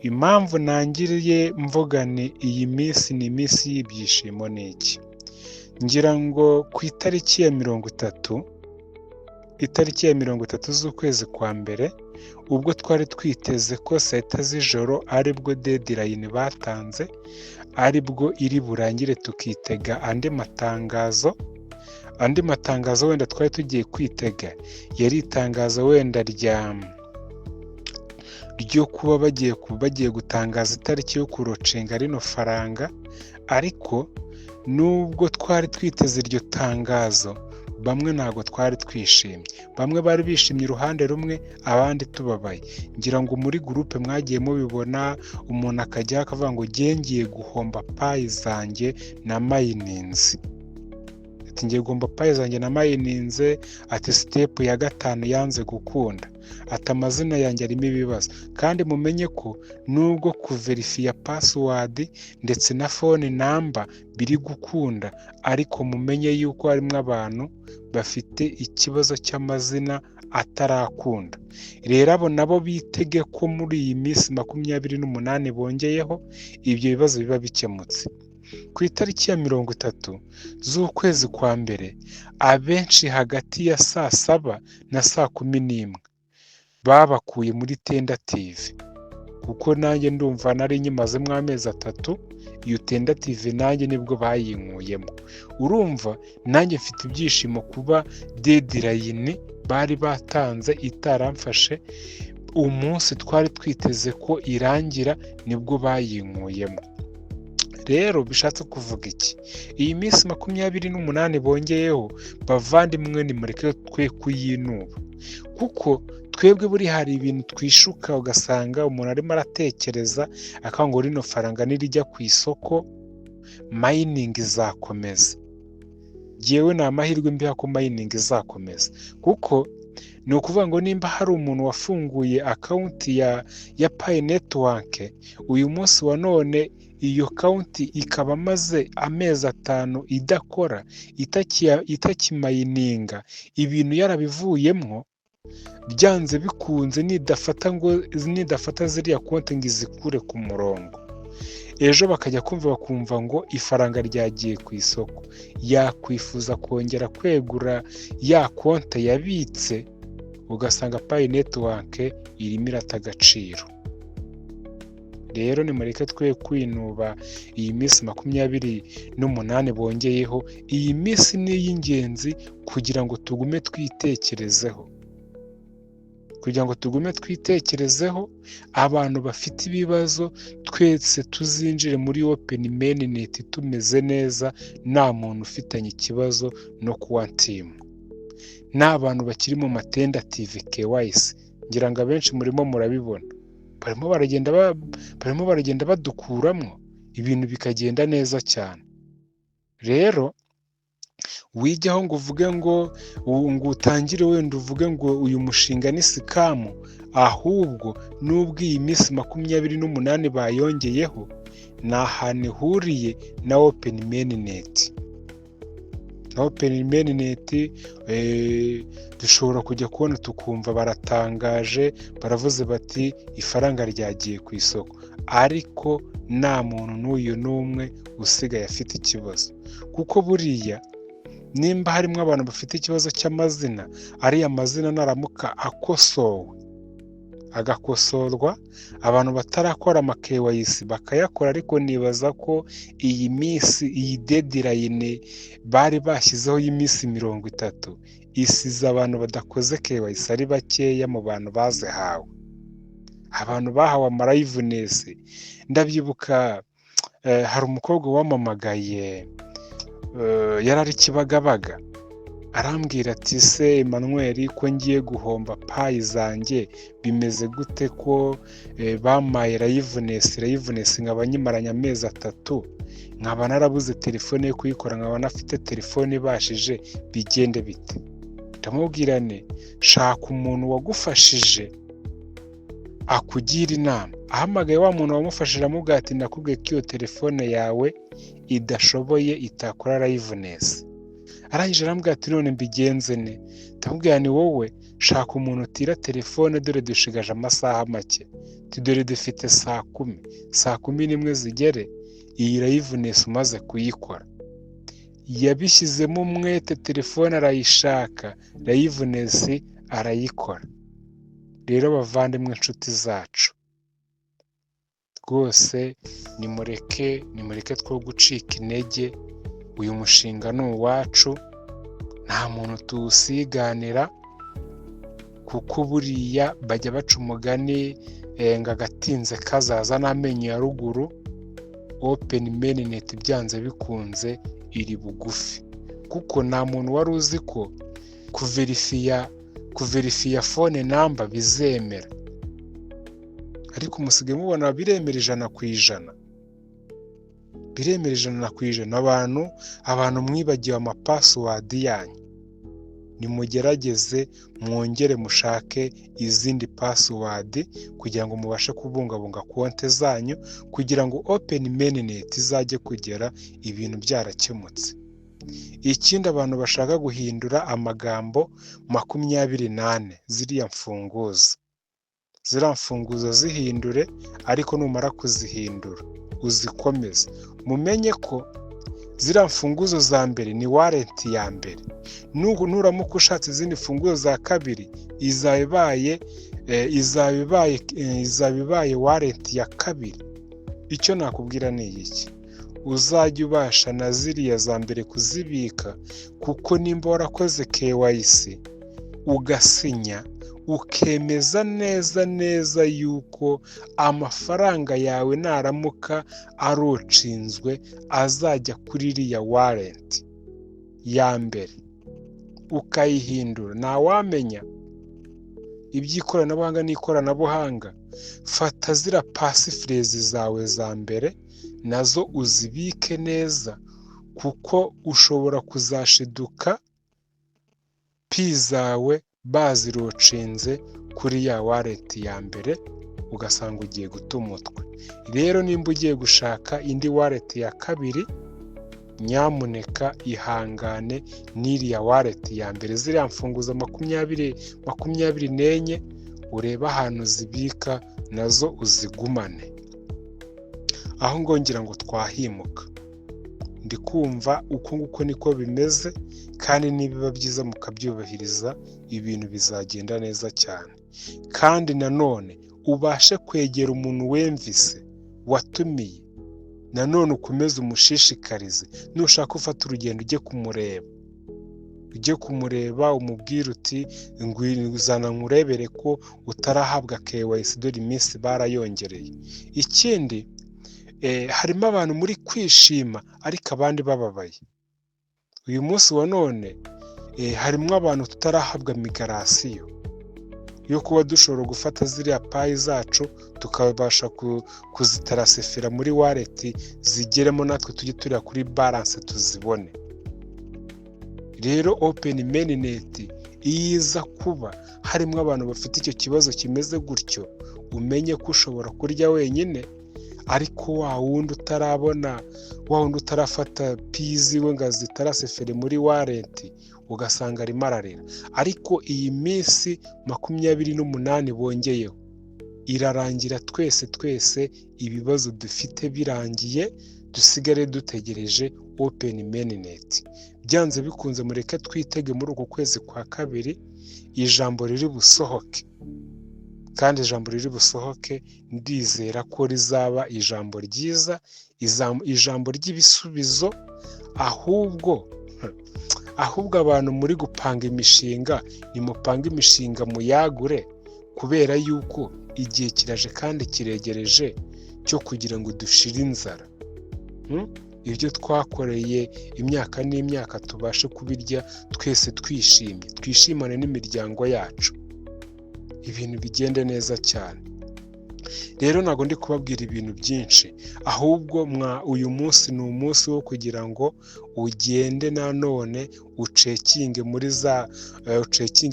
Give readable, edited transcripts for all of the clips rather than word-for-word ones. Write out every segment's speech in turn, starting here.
Impamvu nangiriye mvuga ni iyi minsi ni iminsi y'ibyishimo ni iki? Ngira ngo ku itariki ya 30 z'ukwezi kwa mbere, ubwo twari twiteze ko saa sita z'ijoro aribwo deadline batanze, aribwo iri burangire tukitega andi matangazo wenda twari tugiye kwitega, yari itangazo wenda ryo kuba bagiye gutangaza itariki yo kurocinga rino faranga, ariko nubwo twari twiteze iryo tangazo, bamwe ntabwo twari twishimye, bamwe bari bishimye uruhande rumwe, abandi tubabaye. Ngira ngo muri gurupe mwagiye mubibona, umuntu akajyaho akavuga ngo ngiye guhomba payi zanjye na mayininzi, ati ngiye guhomba payi zanjye na mayininze, ati sitepu ya 5 yanze gukunda, ati amazina yanjye arimo ibibazo. Kandi mumenye ko nubwo kuverifiya pasiwadi ndetse na fone namba biri gukunda, ariko mumenye yuko harimo abantu bafite ikibazo cy'amazina atarakunda. Rero abo nabo bitege ko muri iyi minsi 28 bongeyeho ibyo bibazo biba bikemutse. Ku itariki ya 30 z'ukwezi kwa mbere, abenshi hagati ya saa 7 na saa 11 babakuye muri tendative, kuko nanjye ndumva nari nyimazemo amezi 3, iyo tendative nanjye nibwo bayinkuyemo. Urumva nanjye mfite ibyishimo kuba deadline bari batanze itaramfashe, umunsi twari twiteze ko irangira nibwo bayinkuyemo. Rero bishatse kuvuga iki? Iyi minsi 28 bongeyeho, bavandimwe nimureke twe kuyinuba, kuko twebwe buri hari ibintu twishuka, ugasanga umuntu arimo aratekereza akavuga ngo rino faranga nirijya ku isoko mayiningi izakomeza. Jyewe ni amahirwe mbiha ko mayiningi izakomeza, kuko ni ukuvuga ngo nimba hari umuntu wafunguye akawunti ya Pi Network, uyu munsi wa none iyo kawunti ikaba amaze amezi 5 idakora, itakimayininga, ibintu yarabivuyemwo, byanze bikunze nidafata ziriya konti ngo izikure ku murongo, ejo bakajya bakumva ngo ifaranga ryagiye ku isoko, yakwifuza kongera kwegura ya konti yabitse, ugasanga Pi Network irimo irata agaciro. Rero nimureke twe kwinuba iyi minsi 28 bongeyeho. Iyi minsi ni iy'ingenzi kugira ngo tugume twitekerezeho, abantu bafite ibibazo twese tuzinjire muri open mainnet tumeze neza, nta muntu ufitanye ikibazo no kuwa team. N'abantu bakiri mu matendative KYC, ngira ngo abenshi murimo murabibona, barimo baragenda badukuramo, ibintu bikagenda neza cyane. Rero wijyaho ngo uvuge ngo utangire wenda uvuge ngo uyu mushinga ni sikamu, ahubwo nubwo iyi minsi 28 bayongeyeho, ni ahantu ihuriye na open mainnet. Dushobora kujya kubona tukumva baratangaje, baravuze bati ifaranga ryagiye ku isoko, ariko nta muntu n'uyu n'umwe usigaye afite ikibazo, kuko buriya nimba harimo abantu bafite ikibazo cy'amazina, ariya mazina naramuka agakosorwa, abantu batarakora KYC bakayakora, ariko nibaza ko iyi minsi, iyi deadline bari bashyizeho y'iminsi 30, isize abantu badakoze KYC ari bakeya mu bantu bazihawe. Abantu bahawe amarayiveness, ndabyibuka hari umukobwa wamamagaye, yari ari Kibagabaga, arambwira ati se Emmanuel, ko ngiye guhomba payi zanjye bimeze gute ko bamaye rayiveness nkaba nyimaranye amezi 3, nkaba narabuze telefone yo kuyikora, nkaba nafite telefone ibashije, bigende bite? Ndamubwira nti shaka umuntu wagufashije akugira inama. Ahamagaye wa muntu wamufashije amubwira ati nakubwiye ko iyo telefone yawe idashoboye, itakora rayiveness. Arangije arambwira ati none mbigenze ne? Ndamubwira ni wowe shaka umuntu utira telefone, dore dushigaje amasaha make, dore dufite saa 10, saa 11 zigere iyi liveness umaze kuyikora. Yabishyizemo umwete, telefone arayishaka, liveness arayikora. Rero bavandimwe, inshuti zacu, rwose nimureke two gucika intege. Uyu mushinga ni uwacu, nta muntu tuwusiganira, kuko buriya bajya baca umugani ngo agatinze kazaza n'amenyo ya ruguru. Open Mainnet byanze bikunze iri bugufi, kuko nta muntu wari uzi ko kuverifiya phone number bizemera, ariko musigaye mubona biremera 100%. Biremera 100%. Abantu mwibagiwe amapassword yanyu, nimugerageze mwongere mushake izindi password kugira ngo mubashe kubungabunga konti zanyu, kugira ngo Open Mainnet izajye kugera ibintu byarakemutse. Ikindi, abantu bashaka guhindura amagambo 28 ziriya mfunguzo zihindure, ariko numara kuzihindura uzikomeze. Mumenye ko ziriya mfunguzo za mbere ni warranty ya mbere. Nuramuka ushatse izindi mfunguzo za kabiri, izaba ibaye warranty ya kabiri. Icyo nakubwira ni iki: uzajya ubasha na ziriya za mbere kuzibika, kuko nimba warakoze KYC ugasinya, ukemeza neza yuko amafaranga yawe naramuka arocinzwe azajya kuri iriya warranty ya mbere, ukayihindura, ntawamenya. Iby'ikoranabuhanga n'ikoranabuhanga. Fata ziriya passphrase zawe za mbere nazo uzibike neza, kuko ushobora kuzashiduka zawe bazirocinze kuri ya wallet ya mbere, ugasanga ugiye guta umutwe. Rero nimba ugiye gushaka indi wallet ya kabiri, nyamuneka ihangane n'iriya wallet ya mbere. Ziriya mfunguzo 24 ureba ahantu zibika, nazo uzigumane. Aho ngira ngo twahimuka. Ndi kumva uko nguko niko bimeze, kandi nibiba byiza mukabyubahiriza, ibintu bizagenda neza cyane. Kandi nanone ubashe kwegera umuntu wemvise watumiye, nanone ukomeze umushishikarize. Nushaka ufata urugendo ujye kumureba, umubwire uti ngwizana nkurebere ko utarahabwa KYC, dore iminsi barayongereye. Ikindi, harimo abantu muri kwishima ariko abandi bababaye. Uyu munsi wa none harimo abantu tutarahabwa migarasiyo yo kuba dushobora gufata ziriya payi zacu tukabasha kuzitarasifira muri wallet zigeremo, natwe tujye turira kuri balance tuzibone. Rero Open Mainnet iza kuba harimo abantu bafite icyo kibazo kimeze gutyo, umenye ko ushobora kurya wenyine, ariko wa wundi utarafata pizi we ngo azitarasifire muri wallet, ugasanga arimo ararira. Ariko iyi minsi 28 bongeyeho irarangira, twese ibibazo dufite birangiye, dusigare dutegereje Open Mainnet. Byanze bikunze mureke twitege muri uko kwezi kwa kabiri ijambo riri busohoke, kandi ijambo riri busohoke ndizera ko rizaba ijambo ryiza, ijambo ry'ibisubizo. Ahubwo abantu muri gupanga imishinga, nimupanga imishinga muyagure, kubera yuko igihe kiraje kandi kiregereje cyo kugira ngo dushire inzara. Ibyo twakoreye imyaka n'imyaka tubashe kubirya twese twishimane n'imiryango yacu, ibintu bigende neza cyane. Rero ntabwo ndi kubabwira ibintu byinshi, ahubwo uyu munsi ni umunsi wo kugira ngo ugende nanone ucekinge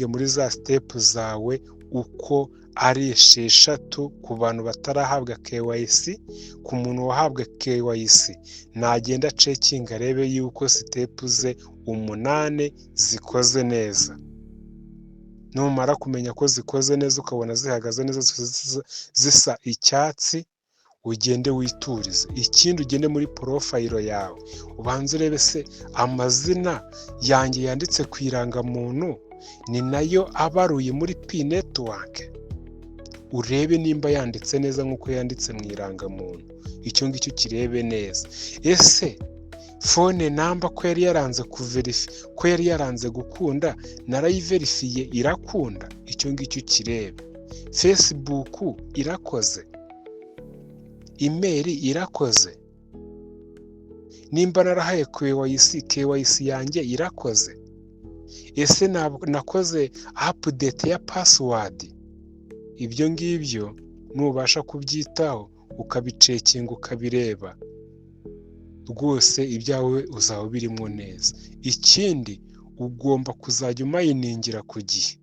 muri za step zawe uko ari 6 ku bantu batarahabwa KYC. Ku muntu wahabwa KYC nagenda cekinga arebe yuko step ze 8 zikoze neza. numara kumenya ko zikoze neza ukabona zihagaze neza zisa icyatsi, ugende witurize. Ikindi ugende muri porofayiro yawe ubanze urebe se amazina yanjye yanditse ku irangamuntu ni nayo abaruye muri pi netiwake, urebe nimba yanditse neza nk'uko yanditse mu irangamuntu. Icyo ngicyo kirebe neza. Ese fone namba ko yari yaranze ko yari yaranze gukunda narayiverifiye irakunda, icyo ngicyo kirebe. Facebook irakoze, imeri irakoze, nimba narahaye KYC yanjye irakoze. Ese nakoze update ya password. Ibyo ngibyo nubasha kubyitaho ukabicekinga ukabireba, rwose ibyawe uzaba birimo neza. Ikindi ugomba kuzajya umayiningira ku gihe,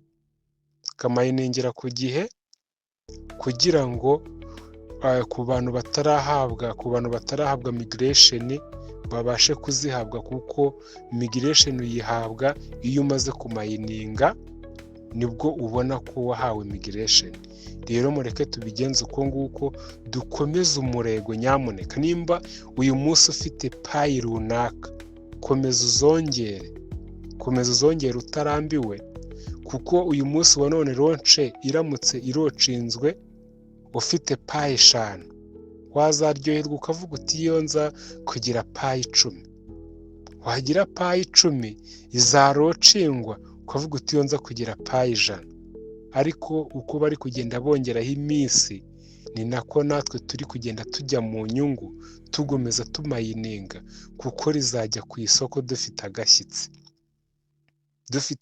ukamayiningira ku gihe kugira ngo ku bantu batarahabwa migration babashe kuzihabwa, kuko migration uyihabwa iyo umaze kumayininga nibwo ubona ko wahawe migration. Rero mureke tubigenze uko nguko, dukomeze umurego nyamuneka. Nimba uyu munsi ufite payi runaka, komeza uzongere utarambiwe, kuko uyu munsi wa none ronce iramutse irocinzwe ufite payi 5 wazaryoherwa ukavuga uti iyo nza kugira payi 10. Wagira payi 10 izarocingwa ukavuga uti iyo nza kugira payi 100. Ariko uko bari kugenda bongeraho iminsi ni nako natwe turi kugenda tujya mu nyungu, tugomeza tumayininga, kuko rizajya ku isoko dufite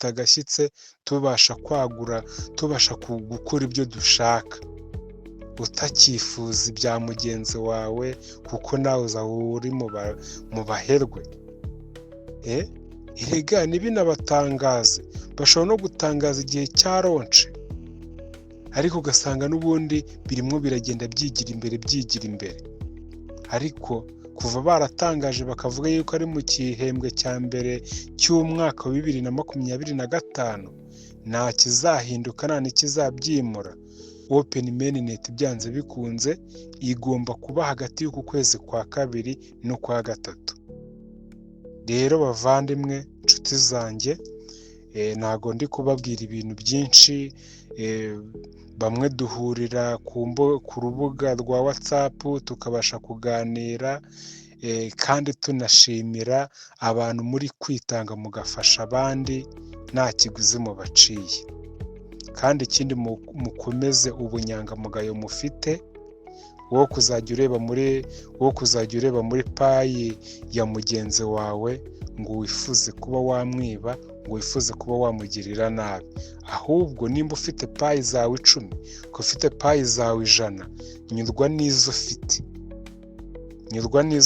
agashyitse, tubasha kwagura, tubasha gukora ibyo dushaka, utakifuza ibya mugenzi wawe, kuko nawe uzaba uri mu baherwe. Erega ntibinabatangaze, bashobora no gutangaza igihe cya ronce, ariko ugasanga n'ubundi birimo biragenda byigira imbere. Ariko kuva baratangaje bakavuga yuko ari mu gihembwe cya mbere cy'umwaka wa 2025, nta kizahinduka, nta n'ikizabyimura. Open Mainnet byanze bikunze igomba kuba hagati y'uku kwezi kwa 2 no kwa 3. Rero bavandimwe, nshuti zanjye, ntago ndi kubabwira ibintu byinshi. Bamwe duhurira ku rubuga rwa WhatsApp tukabasha kuganira, kandi tunashimira abantu muri kwitanga mugafasha abandi nta kiguzi mubaciye. Kandi ikindi mukomeze ubunyangamugayo mufite wo kuzajya ureba muri payi ya mugenzi wawe ngo wifuze kuba wamwiba, ngo wifuze kuba wamugirira nabi. Ahubwo nimba ufite payi zawe 10, ko ufite payi zawe 100, nyurwa n'izo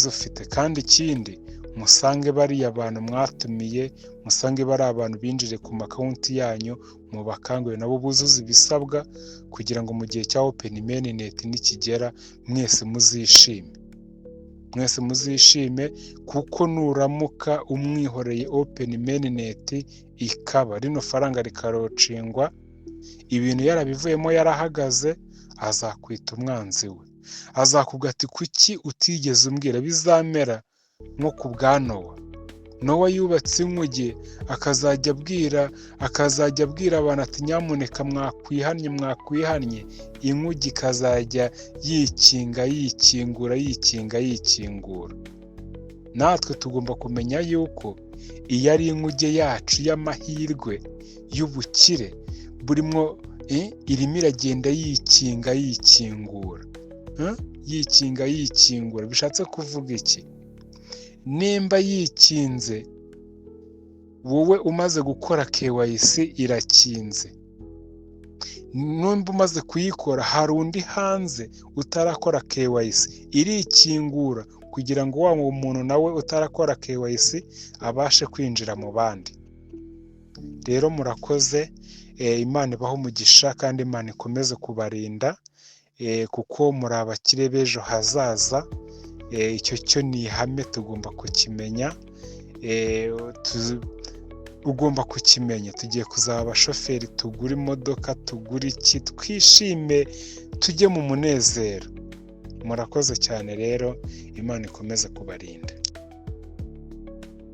ufite. Kandi ikindi, musange bariya abantu mwatumiye, musange bari abantu binjire ku makonti yanyu, mubakangurire nabo buzuze ibisabwa, kugira ngo mu gihe cya Open Mainnet nikigera mwese muzishime, kuko nuramuka umwihoreye Open Mainnet ikaba rino faranga rikarocingwa, ibintu yarabivuyemo yarahagaze, azakwita umwanzi we, azakubwira ati kuki utigeze umbwira. Bizamera nko ku bwa Nowa yubatse inkuge, akazajya abwira abantu ati nyamuneka mwakwihannye, inkuge ikazajya yikingura. Natwe tugomba kumenya yuko iyo ari inkuge yacu y'amahirwe y'ubukire burimo, irimo iragenda yikingura. Bishatse kuvuga iki? Nimba yikinze, wowe umaze gukora KYC irakinze. Numba umaze kuyikora, hari undi hanze utarakora KYC, irikingura kugira ngo wa muntu nawe utarakora KYC abashe kwinjira mu bandi. Rero murakoze, Imana ibahe umugisha kandi Imana ikomeze kubarinda, kuko muri abakire b'ejo hazaza. Icyo cyo ni ihame tugomba kukimenya. ugomba kukimenya. Tugiye kuzaba abashoferi, tugura imodoka, tugura iki, twishime, tujye mu munezero. Murakoze cyane rero, Imana ikomeze kubarinda.